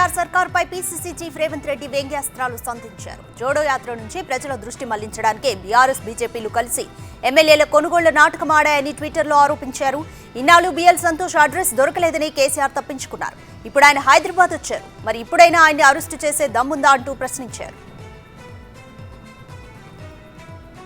కేసీఆర్ సర్కార్పై PCC chief Revanth Reddy వ్యంగ్యాస్త్రాలు సంధించారు. జోడో యాత్ర నుంచి ప్రజల దృష్టి మళ్లించడానికే బీఆర్ఎస్ బీజేపీలు కలిసి ఎమ్మెల్యేల కొనుగోళ్ల నాటకమాడాయని ట్విట్టర్లో ఆరోపించారు. ఇన్నాళ్ళు బీఎల్ సంతోష్ అడ్రస్ దొరకలేదని కేసీఆర్ తప్పించుకున్నారు. ఇప్పుడు ఆయన హైదరాబాద్ వచ్చారు. మరి ఇప్పుడైనా ఆయన్ని అరెస్టు చేసే దమ్ముందా అంటూ ప్రశ్నించారు.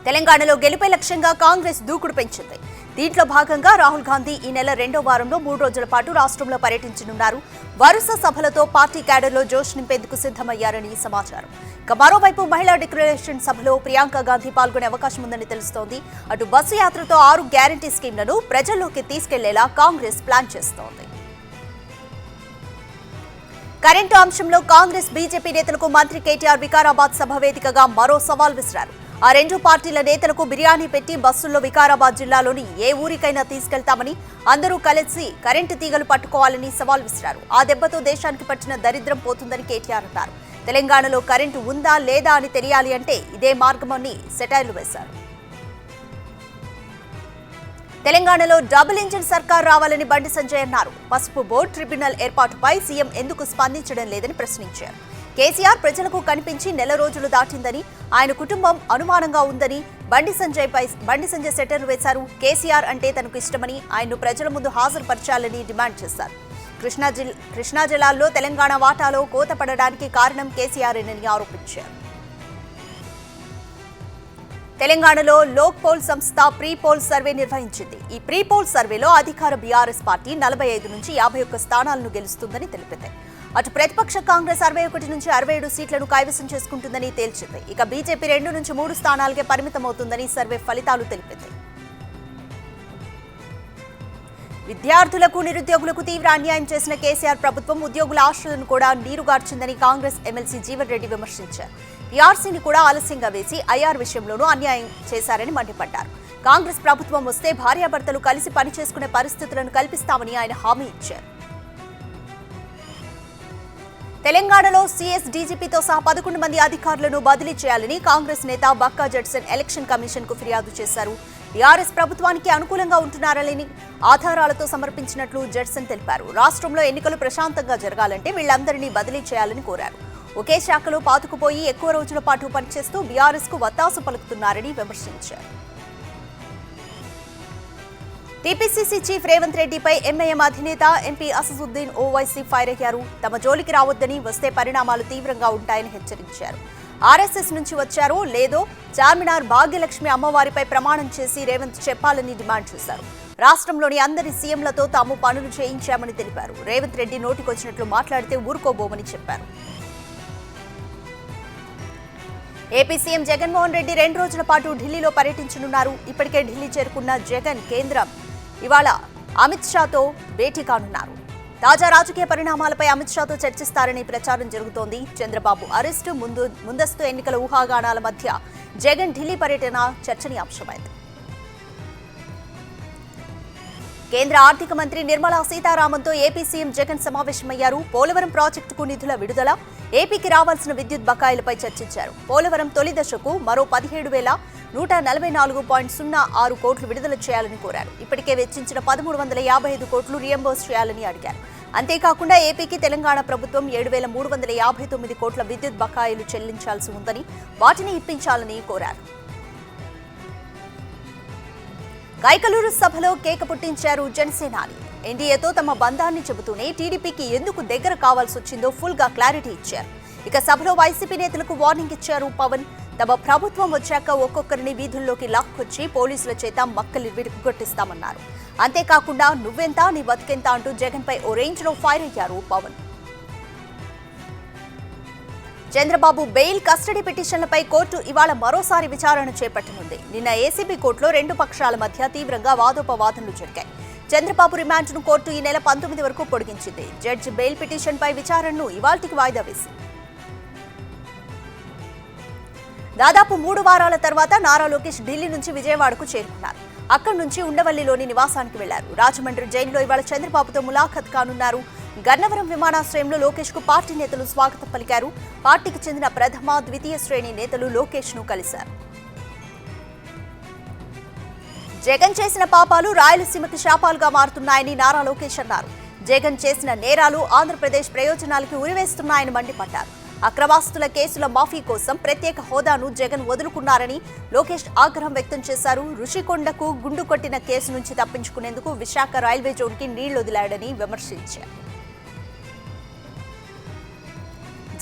తెలంగాణలో గెలుపే లక్ష్యంగా కాంగ్రెస్ దూకుడు పెంచింది. దీంట్లో భాగంగా రాహుల్ గాంధీ ఈ నెల 2వ వారంలో 3 రోజుల పాటు రాష్ట్రంలో పర్యటించనున్నారు. వరుస సభలతో పార్టీ క్యాడర్లో జోష్ నింపేందుకు సిద్ధమయ్యారని సమాచారం. ఇక మరోవైపు మహిళా డిక్లరేషన్ సభలో ప్రియాంక గాంధీ పాల్గొనే అవకాశం ఉందని తెలుస్తోంది. అటు బస్సు యాత్రతో 6 గ్యారంటీ స్కీమ్లను ప్రజల్లోకి తీసుకెళ్లేలా కాంగ్రెస్ ప్లాన్ చేస్తోంది. కరెంటు అంశంలో కాంగ్రెస్ బీజేపీ నేతలకు మంత్రి కేటీఆర్ వికారాబాద్ సభ వేదికగా మరో సవాల్ విసిరారు. ఆ 2 పార్టీల నేతలకు బిర్యానీ పెట్టి బస్సుల్లో వికారాబాద్ జిల్లాలోని ఏ ఊరికైనా తీసుకెళ్తామని, అందరూ కలిసి కరెంటు తీగలు పట్టుకోవాలని సవాల్ విసిరారు. ఆ దెబ్బతో దేశానికి పట్టిన దరిద్రం పోతుందని కేటీఆర్ అన్నారు. తెలంగాణలో కరెంటు ఉందా లేదా అని తెలియాలి అంటే ఇదే మార్గమని సెటైర్లు వేశారు. తెలంగాణలో డబుల్ ఇంజిన్ సర్కార్ రావాలని బండి సంజయ్ అన్నారు. పసుపు బోర్డు ట్రిబ్యునల్ ఏర్పాటుపై సీఎం ఎందుకు స్పందించడం లేదని ప్రశ్నించారు. కేసీఆర్ ప్రజలకు కనిపించి నెల రోజులు దాటిందని, ఆయన కుటుంబం అనుమానంగా ఉందని బండి సంజయ్ సెటర్లు వేశారు. కేసీఆర్ అంటే తనకు ఇష్టమని, ఆయన్ను ప్రజల ముందు హాజరుపరచాలని డిమాండ్ చేశారు. కృష్ణా జిల్లాల్లో తెలంగాణ వాటాలో కోత పడడానికి కారణం కేసీఆర్ఏనని ఆరోపించారు. తెలంగాణలో లోక్ పోల్ సంస్థ ప్రీ పోల్ సర్వే నిర్వహించింది. ఈ ప్రీ పోల్ సర్వేలో అధికార బీఆర్ఎస్ పార్టీ 45 నుంచి 51 స్థానాలను గెలుస్తుందని తెలిపింది. అటు ప్రతిపక్ష కాంగ్రెస్ 61 నుంచి 67 సీట్లను కైవసం చేసుకుంటుందని తేల్చింది. ఇక బీజేపీ 2 నుంచి 3 స్థానాలకే పరిమితమవుతుందని సర్వే ఫలితాలు తెలిపింది. విద్యార్థులకు, నిరుద్యోగులకు తీవ్ర అన్యాయం చేసిన కేసీఆర్ ప్రభుత్వం ఉద్యోగుల ఆశలను కూడా నీరుగార్చిందని కాంగ్రెస్ ఎమ్మెల్సీ జీవన్ రెడ్డి విమర్శించారు. పీఆర్సీని కూడా ఆలస్యంగా వేసి ఐఆర్ విషయంలోనూ అన్యాయం చేశారని మండిపడ్డారు. కాంగ్రెస్ ప్రభుత్వం వస్తే భార్యాభర్తలు కలిసి పనిచేసుకునే పరిస్థితులను కల్పిస్తామని ఆయన హామీ ఇచ్చారు. తెలంగాణలో సీఎస్ డీజీపీతో సహా 11 మంది అధికారులను బదిలీ చేయాలని కాంగ్రెస్ నేత బక్కా జడ్సన్ ఎలక్షన్ కమిషన్ కు ఫిర్యాదు చేశారు. టీఆర్ఎస్ ప్రభుత్వానికి అనుకూలంగా ఉంటున్నారని ఆధారాలతో సమర్పించినట్లు జడ్సన్ తెలిపారు. రాష్ట్రంలో ఎన్నికలు ప్రశాంతంగా జరగాలంటే వీళ్లందరినీ బదిలీ చేయాలని కోరారు. ఒకే శాఖలో పాతుకుపోయి ఎక్కువ రోజుల పాటు పనిచేస్తూ బీఆర్ఎస్ కు వత్తాసు పలుకుతున్నారని విమర్శించారు. టీపీసీసీ చీఫ్ రేవంత్ రెడ్డిపై ఎంఐఎం అధినేత ఎంపీ అసదుద్దీన్ ఓవైసీ ఫైర్ అయ్యారు. తమ జోలికి రావద్దని, వస్తే పరిణామాలు తీవ్రంగా ఉంటాయని హెచ్చరించారు. ఆర్ఎస్ఎస్ నుంచి వచ్చారో లేదో చార్మినార్ భాగ్యలక్ష్మి అమ్మవారిపై ప్రమాణం చేసి రేవంత్ చెప్పాలని డిమాండ్ చేశారు. రాష్ట్రంలోని అందరి సీఎంలతో తాము పనులు చేయించామని తెలిపారు. రేవంత్ రెడ్డి నోటికొచ్చినట్లు మాట్లాడితే ఊరుకోబోమని చెప్పారు. ఏపీ సీఎం జగన్మోహన్ రెడ్డి 2 రోజుల పాటు ఢిల్లీలో పర్యటించనున్నారు. ఇప్పటికే ఢిల్లీ చేరుకున్న జగన్ కేంద్రం ఇవాళ అమిత్ షాతో భేటీ కానున్నారు. తాజా రాజకీయ పరిణామాలపై అమిత్ షాతో చర్చిస్తారని ప్రచారం జరుగుతోంది. చంద్రబాబు అరెస్టు, ముందస్తు ఎన్నికల ఊహాగానాల మధ్య జగన్ ఢిల్లీ పర్యటన చర్చనీయాంశమైంది. కేంద్ర ఆర్థిక మంత్రి నిర్మలా సీతారామన్తో ఏపీ సీఎం జగన్ సమావేశమయ్యారు. పోలవరం ప్రాజెక్టుకు నిధుల విడుదల, ఏపీకి రావాల్సిన విద్యుత్ బకాయిలపై చర్చించారు. పోలవరం తొలి దశకు మరో 17,144.06 కోట్లు విడుదల చేయాలని కోరారు. ఇప్పటికే వెచ్చించిన 1,355 కోట్లు రియంబర్స్ చేయాలని అడిగారు. అంతేకాకుండా ఏపీకి తెలంగాణ ప్రభుత్వం 7,359 కోట్ల విద్యుత్ బకాయిలు చెల్లించాల్సి ఉందని, వాటిని ఇప్పించాలని కోరారు. కైకలూరు సభలో కేక పుట్టించారు జనసేనాని. ఎన్డీఏతో తమ బంధాన్ని చెబుతూనే టీడీపీకి ఎందుకు దగ్గర కావాల్సి వచ్చిందో ఫుల్ గా క్లారిటీ ఇచ్చారు. ఇక సభలో వైసీపీ నేతలకు వార్నింగ్ ఇచ్చారు పవన్. తమ ప్రభుత్వం వచ్చాక ఒక్కొక్కరిని వీధుల్లోకి లాక్కొచ్చి పోలీసుల చేత మక్కలు విరగొట్టిస్తామన్నారు. అంతేకాకుండా నువ్వెంత, నీ బతికెంత అంటూ జగన్ పై ఓ రేంజ్ లో ఫైర్ అయ్యారు పవన్. చంద్రబాబు బెయిల్, కస్టడీ పిటిషన్లపై కోర్టు ఇవాళ మరోసారి విచారణ చేపట్టనుంది. నిన్న ఏసీబీ కోర్టులో 2 పక్షాల మధ్య తీవ్రంగా వాదోపవాదనలు జరిగాయి. చంద్రబాబు రిమాండ్ను కోర్టు ఈ నెల 19 వరకు పొడిగించింది. జడ్జి బెయిల్ పిటిషన్పై విచారణను ఇవాల్టికి వాయిదా వేసింది. దాదాపు 3 వారాల తర్వాత నారా లోకేష్ ఢిల్లీ నుంచి విజయవాడకు చేరుకున్నారు. అక్కడి నుంచి ఉండవల్లిలోని నివాసానికి వెళ్లారు. రాజమండ్రి జైలులో ఇవాళ చంద్రబాబుతో ములాఖత్ కానున్నారు. గన్నవరం విమానాశ్రయంలో లోకేష్ కు పార్టీ నేతలు స్వాగతం పలికారు. పార్టీకి చెందిన ప్రథమ, ద్వితీయ శ్రేణి నేతలు లోకేష్ ను కలిశారు. జగన్ చేసిన పాపాలు రాయలసీమకి శాపాలుగా మారుతున్నాయని నారా లోకేష్ అన్నారు. జగన్ చేసిన నేరాలు ఆంధ్రప్రదేశ్ ప్రయోజనాలకు ఉరివేస్తున్నాయని మండిపడ్డారు. అక్రమాస్తుల కేసుల మాఫీ కోసం ప్రత్యేక హోదాను జగన్ వదులుకున్నారని లోకేష్ ఆగ్రహం వ్యక్తం చేశారు. రుషికొండకు గుండు కొట్టిన కేసు నుంచి తప్పించుకునేందుకు విశాఖ రైల్వే జోన్కి నీళ్లు వదిలాడని విమర్శించారు.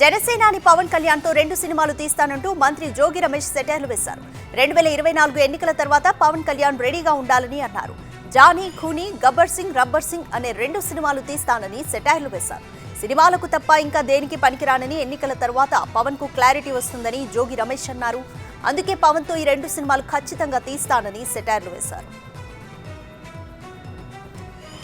జనసేనాని పవన్ కళ్యాణ్తో 2 సినిమాలు తీస్తానంటూ మంత్రి జోగి రమేష్ సెటైర్లు వేశారు. 2024 ఎన్నికల తర్వాత పవన్ కళ్యాణ్ రెడీగా ఉండాలని అన్నారు. జానీ, ఖూనీ, గబ్బర్ సింగ్, రబ్బర్ సింగ్ అనే 2 సినిమాలు తీస్తానని సెటైర్లు వేశారు. సినిమాలకు తప్ప ఇంకా దేనికి పనికిరానని, ఎన్నికల తర్వాత పవన్ కు క్లారిటీ వస్తుందని జోగి రమేష్ అన్నారు. అందుకే పవన్ తో ఈ 2 సినిమాలు ఖచ్చితంగా తీస్తానని సెటైర్లు వేశారు.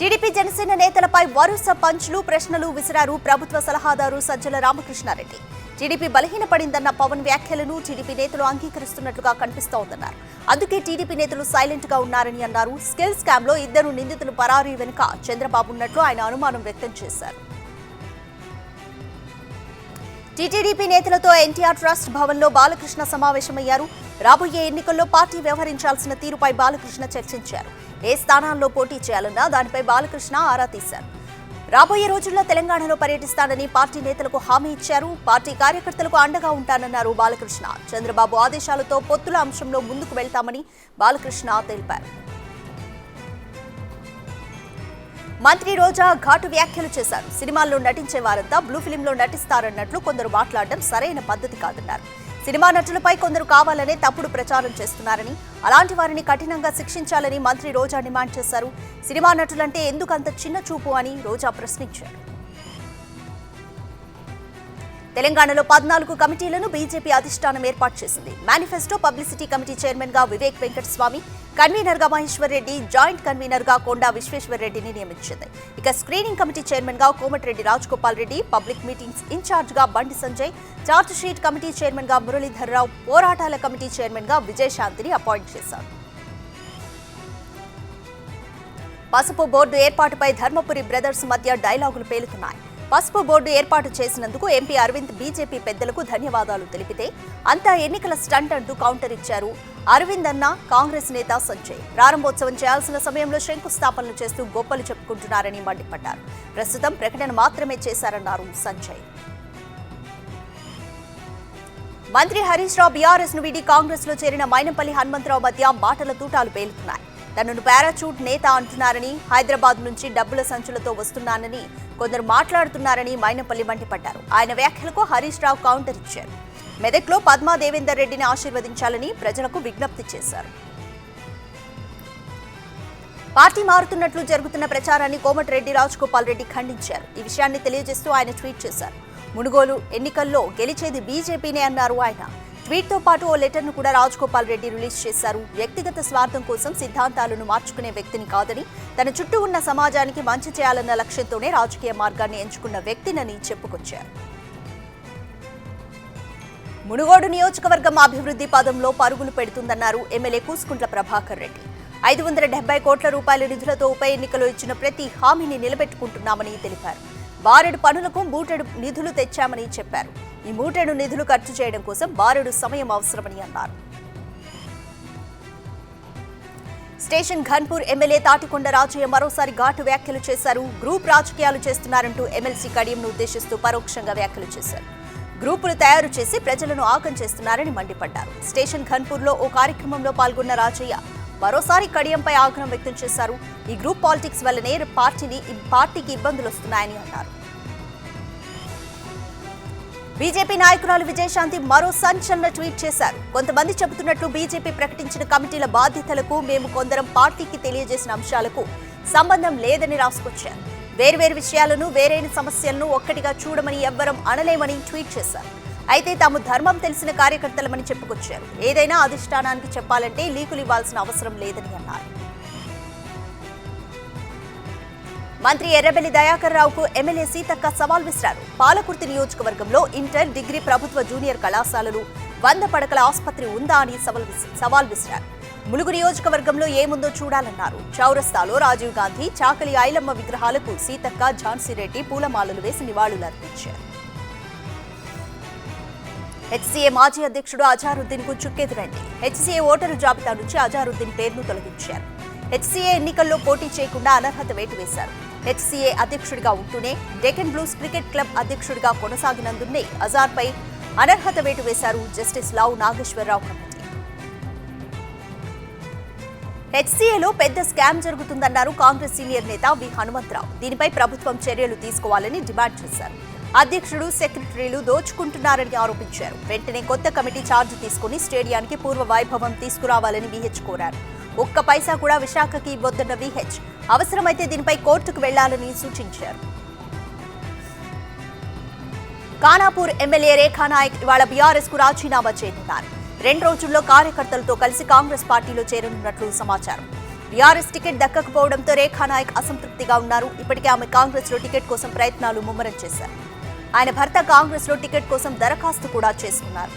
టీడీపీ జనసేన నేతలపై వరుస పంచ్లు, ప్రశ్నలు విసిరారు ప్రభుత్వ సలహాదారు సజ్జల రామకృష్ణారెడ్డి. టీడీపీ బలహీనపడిందన్న పవన్ వ్యాఖ్యలను టీడీపీ నేతలు అంగీకరిస్తున్నట్లుగా కనిపిస్తోందన్నారు. అందుకే టీడీపీ నేతలు సైలెంట్ గా ఉన్నారని అన్నారు. స్కిల్ స్కామ్ లో 2 నిందితులు పరారీ వెనుక చంద్రబాబు ఉన్నట్లు ఆయన అనుమానం వ్యక్తం చేశారు. టీటీడీపీ నేతలతో ఎన్టీఆర్ ట్రస్ట్ భవన్లో బాలకృష్ణ సమావేశమయ్యారు. రాబోయే ఎన్నికల్లో పార్టీ వ్యవహరించాల్సిన తీరుపై బాలకృష్ణ చర్చించారు. ఏ స్థానాల్లో పోటీ చేయాలన్నా దానిపై బాలకృష్ణ ఆరా తీశారు. రాబోయే రోజుల్లో తెలంగాణలో పర్యటిస్తానని పార్టీ నేతలకు హామీ ఇచ్చారు. పార్టీ కార్యకర్తలకు అండగా ఉంటానన్నారు బాలకృష్ణ. చంద్రబాబు ఆదేశాలతో పొత్తుల అంశంలో ముందుకు వెళ్తామని బాలకృష్ణ తెలిపారు. మంత్రి రోజా ఘాటు వ్యాఖ్యలు చేశారు. సినిమాల్లో నటించే వారంతా బ్లూ ఫిలింలో నటిస్తారన్నట్లు కొందరు మాట్లాడడం సరైన పద్ధతి కాదన్నారు. సినిమా నటులపై కొందరు కావాలనే తప్పుడు ప్రచారం చేస్తున్నారని, అలాంటి వారిని కఠినంగా శిక్షించాలని మంత్రి రోజా డిమాండ్ చేశారు. సినిమా నటులంటే ఎందుకంత చిన్న చూపు అని రోజా ప్రశ్నించారు. తెలంగాణలో 14 కమిటీలను బీజేపీ అధిష్టానం ఏర్పాటు చేసింది. మేనిఫెస్టో పబ్లిసిటీ కమిటీ చైర్మన్ గా వివేక్ వెంకటస్వామి, కన్వీనర్ గా మహేశ్వర్ రెడ్డి, జాయింట్ కన్వీనర్ గా కొండా విశ్వేశ్వర్ రెడ్డిని నియమించింది. ఇక స్క్రీనింగ్ కమిటీ చైర్మన్ గా Komatireddy Rajagopal Reddy, public meetings incharge గా Bandi Sanjay, charge sheet committee chairman గా మురళీధర్ రావు, పోరాటాల కమిటీ చైర్మన్ గా విజయశాంతిని అపాయింట్ చేశారు. పసుపు బోర్డు ఏర్పాటుపై ధర్మపురి బ్రదర్స్ మధ్య డైలాగులు పేలుతున్నాయి. పసుపు బోర్డు ఏర్పాటు చేసినందుకు ఎంపీ అరవింద్ బీజేపీ పెద్దలకు ధన్యవాదాలు తెలిపితే అంతా ఎన్నికల స్టంట్ అంటూ కౌంటర్ ఇచ్చారు అరవింద్ అన్న, కాంగ్రెస్ నేత సంజయ్. ప్రారంభోత్సవం చేయాల్సిన సమయంలో శంకుస్థాపనలు చేస్తూ గొప్పలు చెప్పుకుంటున్నారని మండిపడ్డారు. ప్రస్తుతం ప్రకటన మాత్రమే చేశారన్నారు సంజయ్. మంత్రి హరీష్ రావు బీఆర్ఎస్ ను వీడి కాంగ్రెస్ లో చేరిన మైనంపల్లి హనుమంతరావు మధ్య మాటల తూటాలు పేలుతున్నాయి. తనను పారాచూట్ నేత అంటున్నారని, హైదరాబాద్ నుంచి డబ్బుల సంచులతో వస్తున్నానని కొందరు మాట్లాడుతున్నారని మైనంపల్లి మండిపడ్డారు. ఆయన వ్యాఖ్యలకు హరీష్ రావు కౌంటర్ ఇచ్చారు. మెదక్లో పద్మా దేవేందర్ రెడ్డిని ఆశీర్వదించాలని ప్రజలకు విజ్ఞప్తి చేశారు. పార్టీ మారుతున్నట్లు జరుగుతున్న ప్రచారాన్ని కోమటిరెడ్డి రాజగోపాల్ రెడ్డి ఖండించారు. ఈ విషయాన్ని తెలియజేస్తూ ఆయన ట్వీట్ చేశారు. మునుగోలు ఎన్నికల్లో గెలిచేది బీజేపీనే అన్నారు ఆయన. ట్వీట్తో పాటు ఓ లెటర్ను కూడా రాజగోపాల్ రెడ్డి రిలీజ్ చేశారు. వ్యక్తిగత స్వార్థం కోసం సిద్ధాంతాలను మార్చుకునే వ్యక్తిని కాదని, తన చుట్టూ ఉన్న సమాజానికి మంచి చేయాలన్న లక్ష్యంతోనే రాజకీయ మార్గాన్ని ఎంచుకున్న వ్యక్తినని చెప్పుకొచ్చారు. మునుగోడు నియోజకవర్గం అభివృద్ధి పదంలో పరుగులు పెడుతుందన్నారు ఎమ్మెల్యే కూసుకుంట్ల ప్రభాకర్ రెడ్డి. 570 కోట్ల రూపాయల నిధులతో ఉప ఎన్నికలో ఇచ్చిన ప్రతి హామీని నిలబెట్టుకుంటున్నామని తెలిపారు. బారెడు పనులకు మూటెడు నిధులు తెచ్చామని చెప్పారు. ఈ మూటెడు నిధులు ఖర్చు చేయడం కోసం బారెడు సమయం అవసరమని అన్నారు. స్టేషన్ ఘన్పూర్ ఎమ్మెల్యే తాటికొండ రాజయ్య మరోసారి ఘాటు వ్యాఖ్యలు చేశారు. గ్రూప్ రాజకీయాలు చేస్తున్నారంటూ ఎమ్మెల్సీ కడియంను ఉద్దేశిస్తూ పరోక్షంగా వ్యాఖ్యలు చేశారు. గ్రూపులు తయారు చేసి ప్రజలను ఆగం చేస్తున్నారని మండిపడ్డారు. స్టేషన్ ఘన్పూర్లో ఓ కార్యక్రమంలో పాల్గొన్న రాజయ్య మరోసారి కడియంపై ఆగ్రహం వ్యక్తం చేశారు. ఈ గ్రూప్ పాలిటిక్స్ వల్లనే పార్టీకి ఇబ్బందులు వస్తున్నాయని అన్నారు. బీజేపీ నాయకురాలు విజయశాంతి మరో సంచలన ట్వీట్ చేశారు. కొంతమంది చెబుతున్నట్లు బీజేపీ ప్రకటించిన కమిటీల బాధ్యతలకు మేము కొందరం పార్టీకి తెలియజేసిన అంశాలకు సంబంధం లేదని రాసుకొచ్చారు. వేర్వేరు విషయాలను, వేరైన సమస్యలను ఒక్కటిగా చూడమని ఎవ్వరం అనలేమని ట్వీట్ చేశారు. అయితే తాము ధర్మం తెలిసిన కార్యకర్తలమని చెప్పుకొచ్చారు. ఏదైనా అధిష్టానానికి చెప్పాలంటే లీకులు ఇవ్వాల్సిన అవసరం లేదని అన్నారు. మంత్రి ఎర్రబెల్లి దయాకర్ రావుకు ఎమ్మెల్యే సీతక్క సవాల్ విసిరారు. పాలకుర్తి నియోజకవర్గంలో ఇంటర్, డిగ్రీ ప్రభుత్వ జూనియర్ కళాశాలలు, 100 పడకల ఆసుపత్రి ఉందా అని సవాల్ విసిరారు. ములుగు నియోజకవర్గంలో ఏముందో చూడాలన్నారు. చౌరస్తాలో రాజీవ్ గాంధీ, చాకలి ఐలమ్మ విగ్రహాలకు సీతక్క, ఝాన్సీ రెడ్డి పూలమాలలు వేసి నివాళులర్పించారు. హెచ్సీఏ మాజీ అధ్యక్షుడు అజారుద్దీన్ కు చుక్కెదురైంది. హెచ్సీఏ ఓటరు జాబితా నుంచి అజారుద్దీన్ పేరును తొలగించారు. హెచ్సీఏ ఎన్నికల్లో పోటీ చేయకుండా అనర్హత వేటు వేశారు. హెచ్సీఏ అధ్యక్షుడిగా ఉంటూనే డెక్కన్ బ్లూస్ క్రికెట్ క్లబ్ అధ్యక్షుడిగా కొనసాగినందునే అజార్పై అనర్హత వేటు వేశారు జస్టిస్ లావు నాగేశ్వరరావు కమిటీ. హెచ్సీఏలో పెద్ద స్కామ్ జరుగుతుందన్నారు కాంగ్రెస్ సీనియర్ నేత వి హనుమంతరావు. దీనిపై ప్రభుత్వం చర్యలు తీసుకోవాలని డిమాండ్ చేశారు. అధ్యక్షుడు, సెక్రటరీలు దోచుకుంటున్నారని ఆరోపించారు. వెంటనే కొత్త కమిటీ ఛార్జ్ తీసుకుని స్టేడియానికి పూర్వ వైభవం తీసుకురావాలని విహెచ్ కోరారు. ఒక్క పైసా కూడా విశాఖకి ఇవ్వొద్దన్న విహెచ్ అవసరమైతే దీనిపై కోర్టుకు వెళ్లాలని సూచించారు. ఖానాపూర్ ఎమ్మెల్యే రేఖా నాయక్ ఇవాళ బీఆర్ఎస్ కు రాజీనామా చేయనున్నారు. 2 రోజుల్లో కార్యకర్తలతో కలిసి కాంగ్రెస్ పార్టీలో చేరనున్నట్లు సమాచారం. బీఆర్ఎస్ టికెట్ దక్కకపోవడంతో రేఖా నాయక్ అసంతృప్తిగా ఉన్నారు. ఇప్పటికే ఆమె కాంగ్రెస్ లో టికెట్ కోసం ప్రయత్నాలు ముమ్మరం చేశారు. ఆయన భర్త కాంగ్రెస్ లో టికెట్ కోసం దరఖాస్తు కూడా చేసుకున్నారు.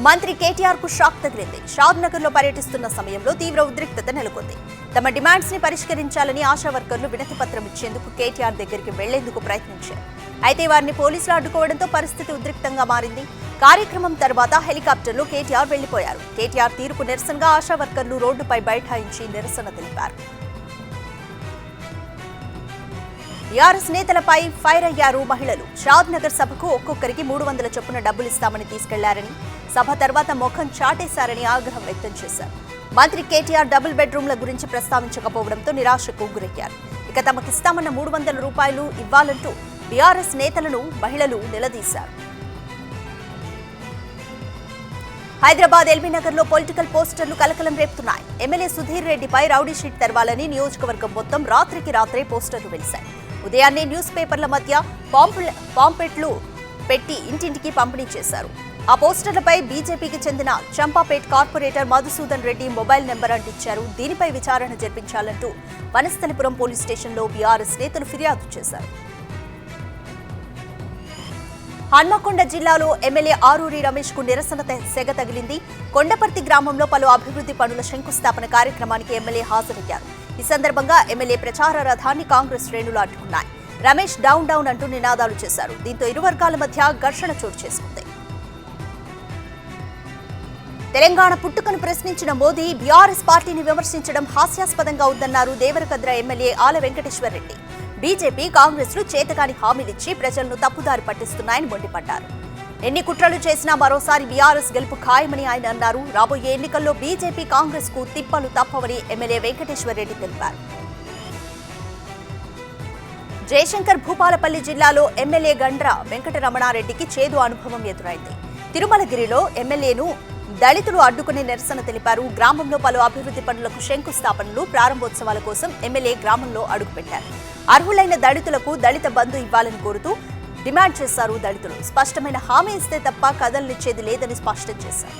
మంత్రి కేటీఆర్ కు షాక్ తగిలింది. షాద్ నగర్ లో పర్యటిస్తున్న సమయంలో తీవ్ర ఉద్రిక్తత నెలకొంది. తమ డిమాండ్స్ ని పరిష్కరించాలని ఆశా వర్కర్లు వినతి పత్రం ఇచ్చేందుకు కేటీఆర్ దగ్గరికి వెళ్లేందుకు ప్రయత్నించారు. అయితే వారిని పోలీసులు అడ్డుకోవడంతో పరిస్థితి ఉద్రిక్తంగా మారింది. కార్యక్రమం తర్వాత హెలికాప్టర్లో కేటీఆర్ వెళ్లిపోయారు. కేటీఆర్ తీరుకు నిరసనగా ఆశా వర్కర్లు రోడ్డుపై బైఠాయించి నిరసన తెలిపారు. బీఆర్ఎస్ నేతలపై ఫైర్ అయ్యారు మహిళలు. షాద్ నగర్ సభకు ఒక్కొక్కరికి 300 చొప్పున డబ్బులు ఇస్తామని తీసుకెళ్లారని, సభ తర్వాత ముఖం చాటేశారని ఆగ్రహం వ్యక్తం చేశారు. మంత్రి కేటీఆర్ డబుల్ బెడ్రూమ్ల గురించి ప్రస్తావించకపోవడంతో నిరాశకు గురయ్యారు. ఇక తమకిస్తామన్న 300 రూపాయలు ఇవ్వాలంటూ బీఆర్ఎస్ నేతలను మహిళలు నిలదీశారు. హైదరాబాద్ ఎల్బీనగర్ లో పొలిటికల్ పోస్టర్లు కలకలం రేపుతున్నాయి. ఎమ్మెల్యే సుధీర్ రెడ్డిపై రౌడీ షీట్ తెరవాలని నియోజకవర్గం మొత్తం రాత్రికి రాత్రే పోస్టర్లు వెలిశాయి. ఉదయాన్నే న్యూస్ పేపర్ల మధ్య పాంప్లెట్లు పెట్టి ఇంటింటికి పంపిణీ చేశారు. ఆ పోస్టర్లపై బీజేపీకి చెందిన Champapet corporator Madhusudan Reddy mobile number అంటించారు. దీనిపై విచారణ జరిపించాలంటూ వనస్థలిపురం పోలీస్ స్టేషన్లో బీఆర్ఎస్ నేతలు ఫిర్యాదు చేశారు. హన్మకొండ జిల్లాలో ఎమ్మెల్యే ఆరూరి రమేష్ కు నిరసన సెగ తగిలింది. కొండపర్తి గ్రామంలో పలు అభివృద్ధి పనుల శంకుస్థాపన కార్యక్రమానికి ఎమ్మెల్యే హాజరయ్యారు. ఈ సందర్భంగా ఎమ్మెల్యే ప్రచార రథాన్ని కాంగ్రెస్ శ్రేణులు అడ్డుకున్నాయి. రమేష్ డౌన్ డౌన్ అంటూ నినాదాలు చేశారు. దీంతో ఇరు వర్గాల మధ్య ఘర్షణ చోటు చేసుకుంది. తెలంగాణ పుట్టుకను ప్రశ్నించిన మోదీ బీఆర్ఎస్ పార్టీని విమర్శించడం హాస్యాస్పదంగా ఉందన్నారు దేవరకద్ర ఎమ్మెల్యే ఆల వెంకటేశ్వర్ రెడ్డి. బీజేపీ, కాంగ్రెస్ లు చేతకాని హామీలిచ్చి ప్రజలను తప్పుదారి పట్టిస్తున్నాయని మండిపడ్డారు. ఎన్ని కుట్రలు చేసినా మరోసారి బీఆర్ఎస్ గెలుపు ఖాయమని ఆయన అన్నారు. రాబోయే ఎన్నికల్లో బీజేపీ, కాంగ్రెస్ కు తిప్పలు తప్పవని ఎమ్మెల్యే వెంకటేశ్వర్ రెడ్డి తెలిపారు. జయశంకర్ భూపాలపల్లి జిల్లాలో ఎమ్మెల్యే గండ్ర వెంకటరమణారెడ్డికి చేదు అనుభవం ఎదురైంది. తిరుమలగిరిలో ఎమ్మెల్యేను దళితులు అడ్డుకుని నిరసన తెలిపారు. గ్రామంలో పలు అభివృద్ధి పనులకు శంకుస్థాపనలు, ప్రారంభోత్సవాల కోసం ఎమ్మెల్యే గ్రామంలో అడుగుపెట్టారు. అర్హులైన దళితులకు దళిత బంధు ఇవ్వాలని కోరుతూ డిమాండ్ చేశారు దళితులు. స్పష్టమైన హామీ ఇస్తే తప్ప కదలనిచ్చేది లేదని స్పష్టం చేశారు.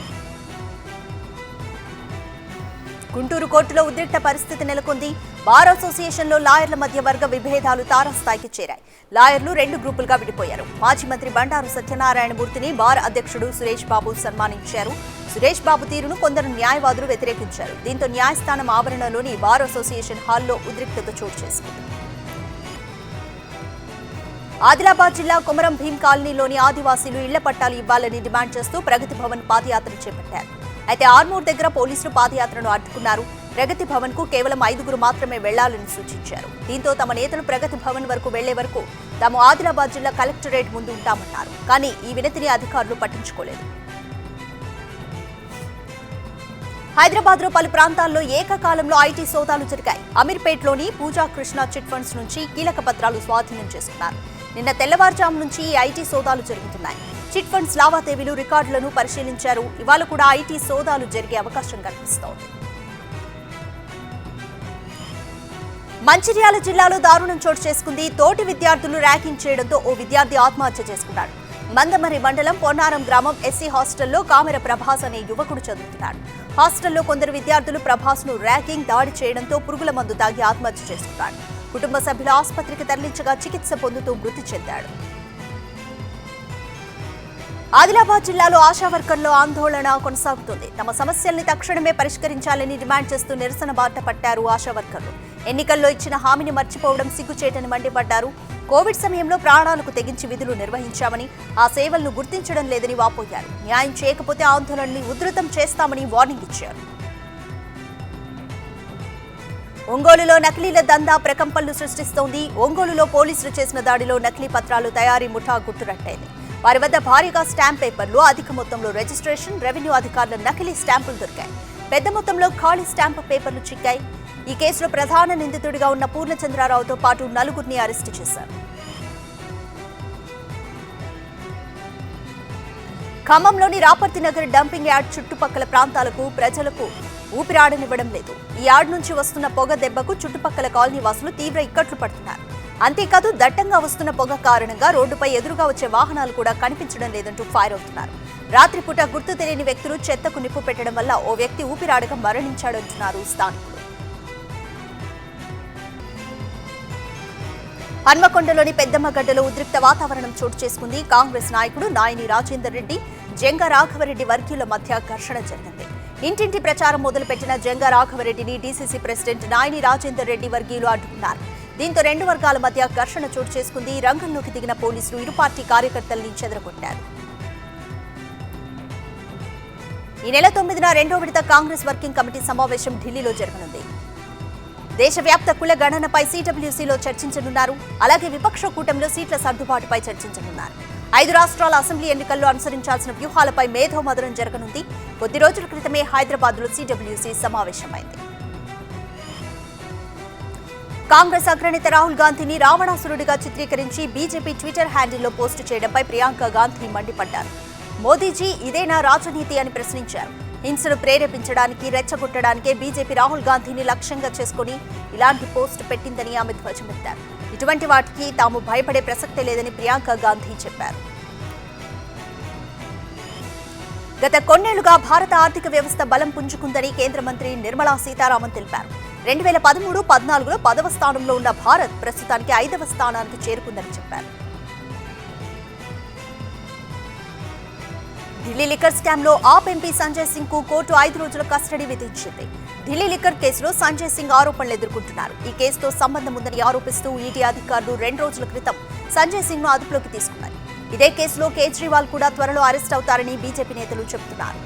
గుంటూరు కోర్టులో ఉద్రిక్త పరిస్థితి నెలకొంది. బార్ అసోసియేషన్లో లాయర్ల మధ్య వర్గ విభేదాలు తారాస్థాయికి చేరాయి. లాయర్లు 2 గ్రూపులుగా విడిపోయారు. మాజీ మంత్రి బండారు సత్యనారాయణమూర్తిని బార్ అధ్యక్షుడు సురేష్ బాబు సన్మానించారు. సురేష్ బాబు తీరును కొందరు న్యాయవాదులు వ్యతిరేకించారు. దీంతో న్యాయస్థానం ఆవరణలోని బార్ అసోసియేషన్ హాల్లో ఉద్రిక్తత చోటు చేసుకుంది. ఆదిలాబాద్ జిల్లా కొమరం భీం కాలనీలోని ఆదివాసీలు ఇళ్ల పట్టాలు ఇవ్వాలని డిమాండ్ చేస్తూ ప్రగతి భవన్ పాదయాత్ర చేపట్టారు. అయితే ఆర్మూర్ దగ్గర పోలీసులు పాదయాత్రను అడ్డుకున్నారు. ప్రగతి భవన్ కు కేవలం 5 మాత్రమే వెళ్లాలని సూచించారు. దీంతో తమ నేతలు ప్రగతి భవన్ వరకు వెళ్లే వరకు తాము ఆదిలాబాద్ జిల్లా కలెక్టరేట్ ముందు ఉంటామన్నారు. కానీ ఈ వినతిని అధికారులు పట్టించుకోలేదు. హైదరాబాద్ లో పలు ప్రాంతాల్లో ఏకకాలంలో ఐటీ సోదాలు జరిగాయి. అమీర్పేట్లోని పూజా కృష్ణ చిట్ ఫండ్స్ నుంచి కీలక పత్రాలు స్వాధీనం చేసుకున్నారు. నిన్న తెల్లవారుజాము నుంచి ఈ ఐటీ సోదాలు జరుగుతున్నాయి. చిట్ ఫండ్స్ లావాదేవీలు రికార్డులను పరిశీలించారు. ఇవాళ కూడా ఐటీ సోదాలు జరిగే అవకాశం కనిపిస్తోంది. మంచిర్యాల జిల్లాలో దారుణం చోటు చేసుకుంది. తోటి విద్యార్థులు ర్యాగింగ్ చేయడంతో ఓ విద్యార్థి ఆత్మహత్య చేసుకున్నాడు. మందమరి మండలం పొన్నారం గ్రామం ఎస్సీ హాస్టల్లో కామెర ప్రభాస్ అనే యువకుడు చదువుతున్నాడు. హాస్టల్లో కొందరు విద్యార్థులు ప్రభాస్ ను ర్యాగింగ్ దాడి చేయడంతో పురుగుల మందు తాగి ఆత్మహత్య చేసుకున్నాడు. కుటుంబ సభ్యులు ఆసుపత్రికి తరలించగా చికిత్స పొందుతూ మృతి చెందాడు. ఆదిలాబాద్ జిల్లాలో ఆశా వర్కర్ల ఆందోళన కొనసాగుతుంది. తమ సమస్యల్ని తక్షణమే పరిష్కరించాలని డిమాండ్ చేస్తూ నిరసన బాట పట్టారు ఆశా వర్కర్లు. ఎన్నికల్లో ఇచ్చిన హామీని మర్చిపోవడం సిగ్గుచేటని మండిపడ్డారు. కోవిడ్ సమయంలో ప్రాణాలకు తెగించి విధులు నిర్వహించామని, ఆ సేవలను గుర్తించడం లేదని వాపోయారు. న్యాయం చేయకపోతే ఆందోళనని ఉధృతం చేస్తామని వార్నింగ్ ఇచ్చారు. ఒంగోలులో నకిలీల దందా ప్రకంపనలు సృష్టిస్తోంది. ఒంగోలులో పోలీసులు చేసిన దాడిలో నకిలీ పత్రాలు తయారీ ముఠా గుట్టురట్టయింది. వారి వద్ద భారీగా స్టాంప్ పేపర్లు, అధిక మొత్తంలో రిజిస్ట్రేషన్, రెవెన్యూ అధికారుల నకిలీ స్టాంపులు దొరికాయి. పెద్ద మొత్తంలో ఖాళీ స్టాంపు పేపర్లు చిక్కాయి. ఈ కేసులో ప్రధాన నిందితుడిగా ఉన్న పూర్ణచంద్రరావుతో పాటు 4గురిని అరెస్టు చేశారు. ఖమ్మంలోని రాపర్తి నగర్ డంపింగ్ యార్డ్ చుట్టుపక్కల ప్రాంతాలకు ప్రజలకు ఊపిరాడనివ్వడం లేదు. ఈ యార్డ్ నుంచి వస్తున్న పొగ దెబ్బకు చుట్టుపక్కల కాలనీ వాసులు తీవ్ర ఇక్కట్లు పడుతున్నారు. అంతేకాదు దట్టంగా వస్తున్న పొగ కారణంగా రోడ్డుపై ఎదురుగా వచ్చే వాహనాలు కూడా కనిపించడం లేదంటూ ఫైర్ అవుతున్నారు. రాత్రిపూట గుర్తు తెలియని వ్యక్తులు చెత్తకు నిప్పు పెట్టడం వల్ల ఓ వ్యక్తి ఊపిరాడక మరణించాడంటున్నారు స్థానికులు. హన్మకొండలోని పెద్దమ్మగడ్డలో ఉద్రిక్త వాతావరణం చోటు చేసుకుంది. కాంగ్రెస్ నాయకుడు నాయని రాజేందర్ రెడ్డి, జంగా రాఘవరెడ్డి వర్గీయుల మధ్య ఘర్షణ జరిగింది. ఇంటింటి ప్రచారం మొదలుపెట్టిన జంగా రాఘవరెడ్డిని డీసీసీ ప్రెసిడెంట్ నాయని రాజేందర్ రెడ్డి వర్గీయులు అడ్డుకున్నారు. దీంతో రెండు వర్గాల మధ్య ఘర్షణ చోటు చేసుకుంది. రంగంలోకి దిగిన పోలీసులు ఇరు పార్టీ కార్యకర్తల్ని చెదరగొట్టారు. ఈ నెల 9న రెండో విడత కాంగ్రెస్ వర్కింగ్ కమిటీ సమావేశం ఢిల్లీలో జరగనుంది. దేశవ్యాప్త కుల గణనపై సిడబ్ల్యూసీలో చర్చించనున్నారు. అలాగే విపక్ష కూటమిలో సీట్ల సర్దుబాటుపై చర్చించనున్నారు. 5 రాష్ట్రాల అసెంబ్లీ ఎన్నికల్లో అనుసరించాల్సిన వ్యూహాలపై మేధోమథనం జరగనుంది. కొద్ది రోజుల క్రితమే హైదరాబాద్లో సిడబ్ల్యూసీ సమావేశమైంది. కాంగ్రెస్ అగ్రనేత రాహుల్ గాంధీని రావణాసురుడిగా చిత్రీకరించి బీజేపీ ట్విట్టర్ హ్యాండిల్లో పోస్టు చేయడంపై ప్రియాంక గాంధీ మండిపడ్డారు. మోదీజీ ఇదేనా రాజనీతి అని ప్రశ్నించారు. హింసను ప్రేరేపించడానికి, రెచ్చగొట్టడానికే బీజేపీ రాహుల్ గాంధీని లక్ష్యంగా చేసుకుని ఇలాంటి పోస్టు పెట్టిందని ఆమె ధ్వజమెత్తారు. ఇటువంటి వాటికి తాము భయపడే ప్రసక్తే లేదని ప్రియాంక గాంధీ చెప్పారు. గత కొన్నేళ్లుగా భారత ఆర్థిక వ్యవస్థ బలం పుంజుకుందని కేంద్ర మంత్రి నిర్మలా సీతారామన్ తెలిపారు. 2013-14లో 10వ స్థానంలో ఉన్న భారత్ ప్రస్తుతానికి 5వ స్థానానికి చేరుకుందని చెప్పారు. ఢిల్లీ లిక్కర్ స్కామ్ లో ఆప్ ఎంపీ సంజయ్ సింగ్ కు కోర్టు 5 రోజుల కస్టడీ విధించింది. ఢిల్లీ లిక్కర్ కేసులో సంజయ్ సింగ్ ఆరోపణలు ఎదుర్కొంటున్నారు. ఈ కేసుతో సంబంధం ఉందని ఆరోపిస్తూ ఈడీ అధికారులు 2 రోజుల క్రితం సంజయ్ సింగ్ ను అదుపులోకి తీసుకున్నారు. ఇదే కేసులో కేజ్రీవాల్ కూడా త్వరలో అరెస్ట్ అవుతారని బీజేపీ నేతలు చెబుతున్నారు.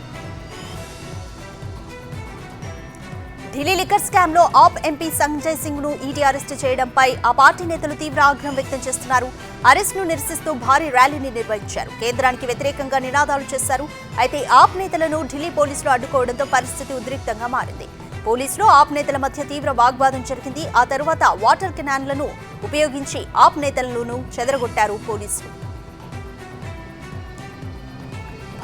ఢిల్లీ లిక్కర్ స్కామ్ లో ఆప్ ఎంపీ సంజయ్ సింగ్ ను ఈడీ అరెస్టు చేయడంపై ఆ పార్టీ నేతలు తీవ్ర ఆగ్రహం వ్యక్తం చేస్తున్నారు. అరెస్ట్ ను నిరసిస్తూ భారీ ర్యాలీని నిర్వహించారు. కేంద్రానికి వ్యతిరేకంగా నినాదాలు చేశారు. అయితే ఆప్ నేతలను ఢిల్లీ పోలీసులు అడ్డుకోవడంతో పరిస్థితి ఉద్రిక్తంగా మారింది. పోలీసులు ఆప్ నేతల మధ్య తీవ్ర వాగ్వాదం జరిగింది. ఆ తరువాత వాటర్ కెనాన్లను ఉపయోగించి ఆప్ నేతలను చెదరగొట్టారు పోలీసులు.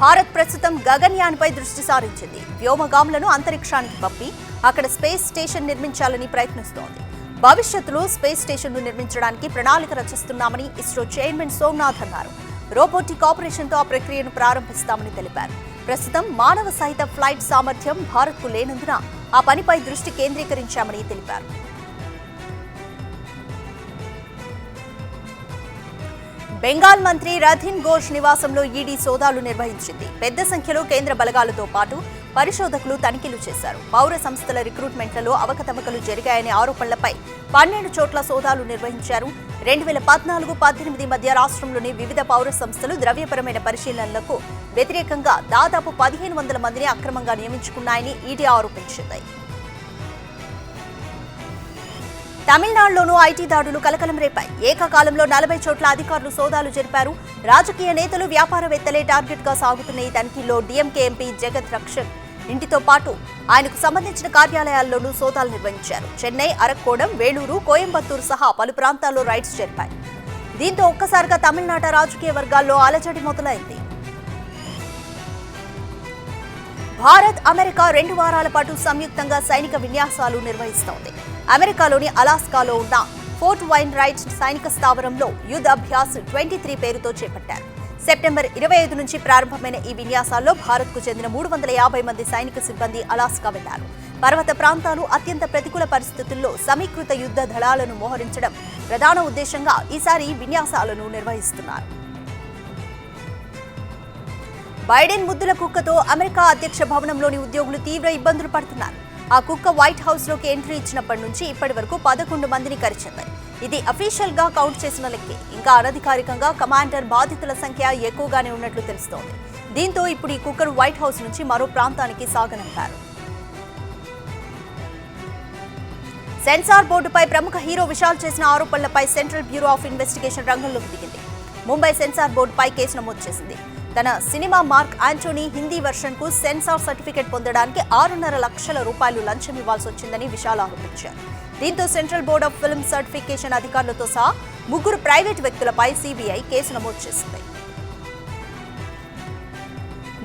భారత్ ప్రస్తుతం గగన్యాన్పై దృష్టి సారించింది. వ్యోమగాములను అంతరిక్షానికి పంపి అక్కడ స్పేస్ స్టేషన్ నిర్మించాలని ప్రయత్నిస్తోంది. భవిష్యత్తులో స్పేస్ స్టేషన్ను నిర్మించడానికి ప్రణాళిక రచిస్తున్నామని ఇస్రో చైర్మన్ సోమనాథ్ అన్నారు. రోబోటిక్ ఆపరేషన్తో ఆ ప్రక్రియను ప్రారంభిస్తామని తెలిపారు. ప్రస్తుతం మానవ సహిత ఫ్లైట్ సామర్థ్యం భారత్కు లేనందున ఆ పనిపై దృష్టి కేంద్రీకరించామని తెలిపారు. బెంగాల్ మంత్రి రథిన్ ఘోష్ నివాసంలో ఈడీ సోదాలు నిర్వహించింది. పెద్ద సంఖ్యలో కేంద్ర బలగాలతో పాటు పరిశోధకులు తనిఖీలు చేశారు. పౌర సంస్థల రిక్రూట్మెంట్లలో అవకతవకలు జరిగాయనే ఆరోపణలపై 12 చోట్ల సోదాలు నిర్వహించారు. 2014-18 మధ్య రాష్ట్రంలోని వివిధ పౌర సంస్థలు ద్రవ్యపరమైన పరిశీలనలకు వ్యతిరేకంగా దాదాపు 1500 మందిని అక్రమంగా నియమించుకున్నాయని ఈడీ ఆరోపించింది. తమిళనాడులోనూ ఐటీ దాడులు కలకలం రేపాయి. ఏకకాలంలో 40 చోట్ల అధికారులు సోదాలు జరిపారు. రాజకీయ నేతలు, వ్యాపారవేత్తలే టార్గెట్ గా సాగుతున్న ఈ తనిఖీల్లో డీఎంకే ఎంపీ జగత్ రక్షక్ ఇంటితో పాటు ఆయనకు సంబంధించిన కార్యాలయాల్లోనూ సోదాలు నిర్వహించారు. చెన్నై, అరక్కోణం, వేలూరు, కోయంబత్తూరు సహా పలు ప్రాంతాల్లో రైడ్స్ జరిపాయి. దీంతో ఒక్కసారిగా తమిళనాట రాజకీయ వర్గాల్లో అలజడి మొదలైంది. భారత్, అమెరికా 2 వారాల పాటు సంయుక్తంగా సైనిక విన్యాసాలు నిర్వహిస్తోంది. అమెరికాలోని అలాస్కాలో ఉన్న ఫోర్ట్ వైన్ రైట్ సైనిక స్థావరంలో యుద్ధ అభ్యాస్ 23 పేరుతో చేపట్టారు. సెప్టెంబర్ 25 నుంచి ప్రారంభమైన ఈ విన్యాసాల్లో భారత్కు చెందిన 350 మంది సైనిక సిబ్బంది అలాస్కా వెళ్లారు. పర్వత ప్రాంతాలు, అత్యంత ప్రతికూల పరిస్థితుల్లో సమీకృత యుద్ధ దళాలను మోహరించడం ప్రధాన ఉద్దేశంగా ఈసారి విన్యాసాలను నిర్వహిస్తున్నారు. బైడెన్ ముద్దుల కుక్కతో అమెరికా అధ్యక్ష భవనంలోని ఉద్యోగులు తీవ్ర ఇబ్బందులు పడుతున్నారు. ఆ కుక్క వైట్ హౌస్ లోకి ఎంట్రీ ఇచ్చినప్పటి నుంచి ఇప్పటి వరకు 11 మందిని కరిచింది. ఇది అఫీషియల్ గా కౌంట్ చేసిన లెక్కే. ఇంకా అనధికారికంగా కమాండర్ బాధితుల సంఖ్య ఎక్కువగానే ఉన్నట్లు తెలుస్తోంది. దీంతో ఇప్పుడు ఈ కుక్కను వైట్ హౌస్ నుంచి మరో ప్రాంతానికి సాగనంపారు. సెన్సార్ బోర్డుపై ప్రముఖ హీరో విశాల్ చేసిన ఆరోపణలపై సెంట్రల్ బ్యూరో ఆఫ్ ఇన్వెస్టిగేషన్ రంగంలోకి దిగింది. ముంబై సెన్సార్ బోర్డుపై కేసు నమోదు చేసింది. తన cinema mark Anthony Hindi version కు సెన్సార్ సర్టిఫికెట్ పొందడానికి 6.5 లక్షల రూపాయలు లంచం ఇవ్వాల్సి వచ్చిందని విశాల్ ఆరోపించారు. దీంతో central board of film certification అధికారులతో సహా 3 ప్రైవేటు వ్యక్తులపై సిబిఐ కేసు నమోదు చేసింది.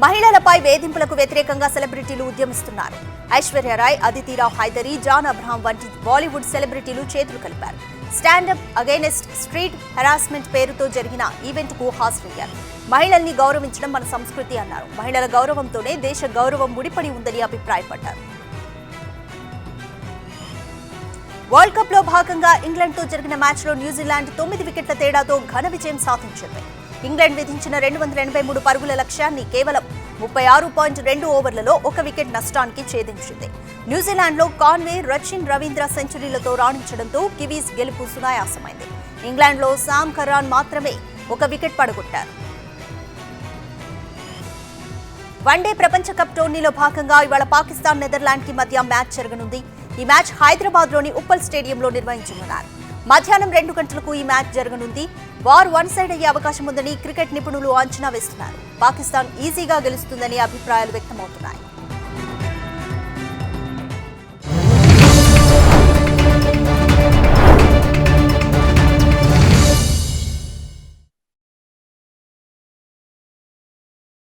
మహిళలపై వేధింపులకు వ్యతిరేకంగా సెలబ్రిటీలు ఉద్యమిస్తున్నారు. ఐశ్వర్యరాయ్, అదితిరావ్ హైదరీ, జాన్ అబ్రహాం వంటి బాలీవుడ్ సెలబ్రిటీలు చేతులు కలిపారు. స్టాండప్ అగైనెస్ట్ స్ట్రీట్ హెరాస్మెంట్ పేరుతో జరిగిన ఈవెంట్ కు హాజరయ్యారు. మహిళల్ని గౌరవించడం మన సంస్కృతి అన్నారు. మహిళల గౌరవంతోనే దేశ గౌరవం ముడిపడి ఉందని అభిప్రాయపడ్డారు. వరల్డ్ కప్ లో భాగంగా ఇంగ్లాండ్ తో జరిగిన మ్యాచ్ లో న్యూజిలాండ్ 9 వికెట్ల తేడాతో ఘన విజయం సాధించింది. ఇంగ్లాండ్ విధించిన 283 పరుగుల లక్ష్యాన్ని కేవలం 36.2 ఓవర్లలో 1 వికెట్ నష్టానికి ఛేదించింది. న్యూజిలాండ్లో కాన్వే, రచిన్ రవీంద్ర సెంచరీలతో రాణించడంతో కివీస్ గెలుపు సునాయాసమైంది. ఇంగ్లాండ్లో సామ్ కర్రాన్ మాత్రమే 1 వికెట్ పడగొట్టారు. వన్డే ప్రపంచ కప్ టోర్నీలో భాగంగా ఇవాళ పాకిస్తాన్ నెదర్లాండ్ కి మధ్య మ్యాచ్ జరగనుంది. ఈ మ్యాచ్ హైదరాబాద్లోని ఉప్పల్ స్టేడియంలో నిర్వహించనున్నారు. మధ్యాహ్నం 2 గంటలకు ఈ మ్యాచ్ జరగనుంది. వార్ వన్ సైడ్ అయ్యే అవకాశం ఉందని క్రికెట్ నిపుణులు అంచనా వేస్తున్నారు. పాకిస్తాన్ ఈజీగా గెలుస్తుందని అభిప్రాయాలు వ్యక్తమవుతున్నాయి.